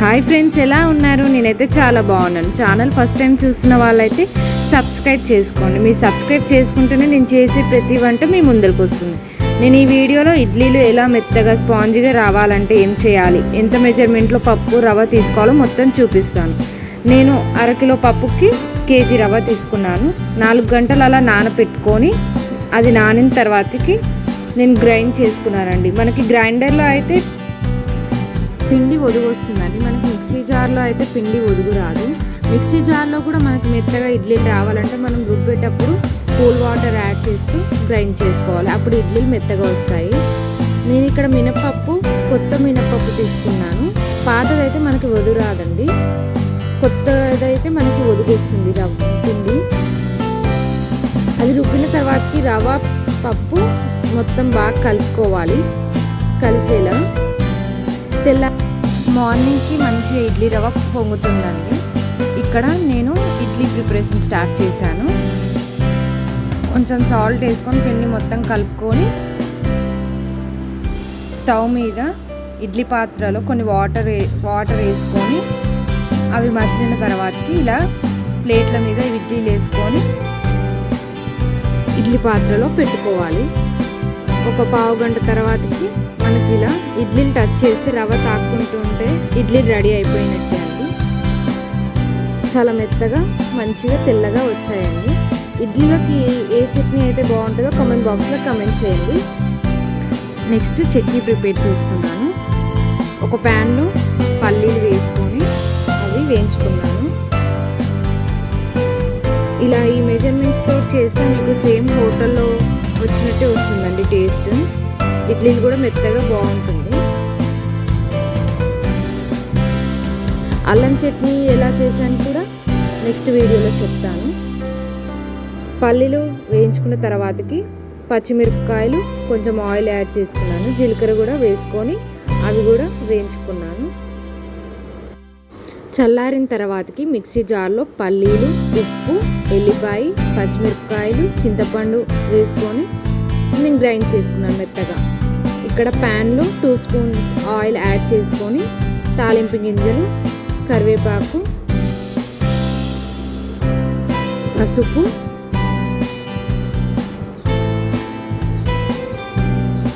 Hi friends, ఎలా ఉన్నారు? నేనైతే చాలా బాగున్నాను. ఛానల్ ఫస్ట్ టైం చూస్తున్న వాళ్ళైతే సబ్స్క్రైబ్ చేసుకోండి. మీరు సబ్స్క్రైబ్ చేసుకుంటేనే నేను చేసే ప్రతి వంట మీ ముందరికి వస్తుంది. నేను ఈ వీడియోలో ఇడ్లీలు ఎలా మెత్తగా స్పాంజీగా రావాలంటే ఏం చేయాలి, ఎంత మెజర్మెంట్లో పప్పు రవ్వ తీసుకోవాలో మొత్తం చూపిస్తాను. నేను అరకిలో పప్పుకి కేజీ రవ్వ తీసుకున్నాను. 4 గంటలు అలా నానపెట్టుకొని అది నానిన తర్వాతకి నేను గ్రైండ్ చేసుకున్నానండి. మనకి గ్రైండర్లో అయితే పిండి ఒదుగు వస్తుందండి, మనకి మిక్సీ జార్లో అయితే పిండి ఒదుగు రాదు. మిక్సీ జార్లో కూడా మనకి మెత్తగా ఇడ్లీలు రావాలంటే మనం రుబ్బేటప్పుడు కూల్ వాటర్ యాడ్ చేస్తూ గ్రైండ్ చేసుకోవాలి, అప్పుడు ఇడ్లీలు మెత్తగా వస్తాయి. నేను ఇక్కడ మినపప్పు, కొత్త మినపప్పు తీసుకున్నాను. పాతదైతే మనకి ఒదుగు రాదండి, కొత్తదైతే మనకి ఒదుగు వస్తుంది రవ్వ పిండి. అది రుబ్బిన తర్వాతకి రవ్వ పప్పు మొత్తం బాగా కలుపుకోవాలి, కలిసేలా. మార్నింగ్కి మంచిగా ఇడ్లీ రవ్వ పొంగుతుందండి. ఇక్కడ నేను ఇడ్లీ ప్రిపరేషన్ స్టార్ట్ చేశాను. కొంచెం సాల్ట్ వేసుకొని పిండి మొత్తం కలుపుకొని స్టవ్ మీద ఇడ్లీ పాత్రలో కొన్ని వాటర్ వేసుకొని అవి మసిలిన తర్వాతకి ఇలా ప్లేట్ల మీద ఇడ్లీలు వేసుకొని ఇడ్లీ పాత్రలో పెట్టుకోవాలి. ఒక పావు గంట తర్వాతకి మనకి ఇలా ఇడ్లీలు టచ్ చేసి రవ్వ తాక్కుంటుంటే ఇడ్లీ రెడీ అయిపోయినట్టే అండి. చాలా మెత్తగా మంచిగా తెల్లగా వచ్చాయండి. ఇడ్లీలోకి ఏ చట్నీ అయితే బాగుంటుందో కామెంట్ బాక్స్లో కామెంట్ చేయండి. నెక్స్ట్ చట్నీ ప్రిపేర్ చేస్తున్నాను. ఒక ప్యాన్లో పల్లీలు వేసుకొని అవి వేయించుకున్నాను. ఇలా ఈ మెజర్మెంట్స్తో చేస్తే మీకు సేమ్ హోటల్లో వచ్చినట్టే వస్తుందండి టేస్ట్. ఇడ్లీలు కూడా మెత్తగా బాగుంటుంది. అల్లం చట్నీ ఎలా చేశాను కూడా నెక్స్ట్ వీడియోలో చెప్తాను. పల్లీలు వేయించుకున్న తర్వాతకి పచ్చిమిరపకాయలు, కొంచెం ఆయిల్ యాడ్ చేసుకున్నాను. జీలకర్ర కూడా వేసుకొని అవి కూడా వేయించుకున్నాను. చల్లారిన తర్వాతకి మిక్సీ జార్లో పల్లీలు, ఉప్పు, ఎల్లిపాయ, పచ్చిమిరపకాయలు, చింతపండు వేసుకొని నేను గ్రైండ్ చేసుకున్నాను మెత్తగా. ఇక్కడ ప్యాన్లో 2 స్పూన్స్ ఆయిల్ యాడ్ చేసుకొని తాలింపు గింజలు, కరివేపాకు, పసుపు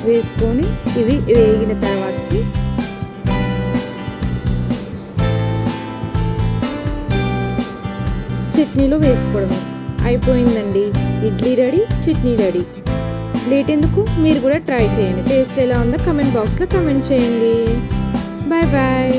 వేసుకొని ఇవి వేగిన తర్వాతకి చట్నీలో వేసుకోవడం అయిపోయిందండి. Idli ready, chutney ready. Late ఎందుకు, మీరు కూడా ట్రై చేయండి. టేస్ట్ ఎలా ఉందో కామెంట్ బాక్స్లో కామెంట్ చేయండి. Bye bye.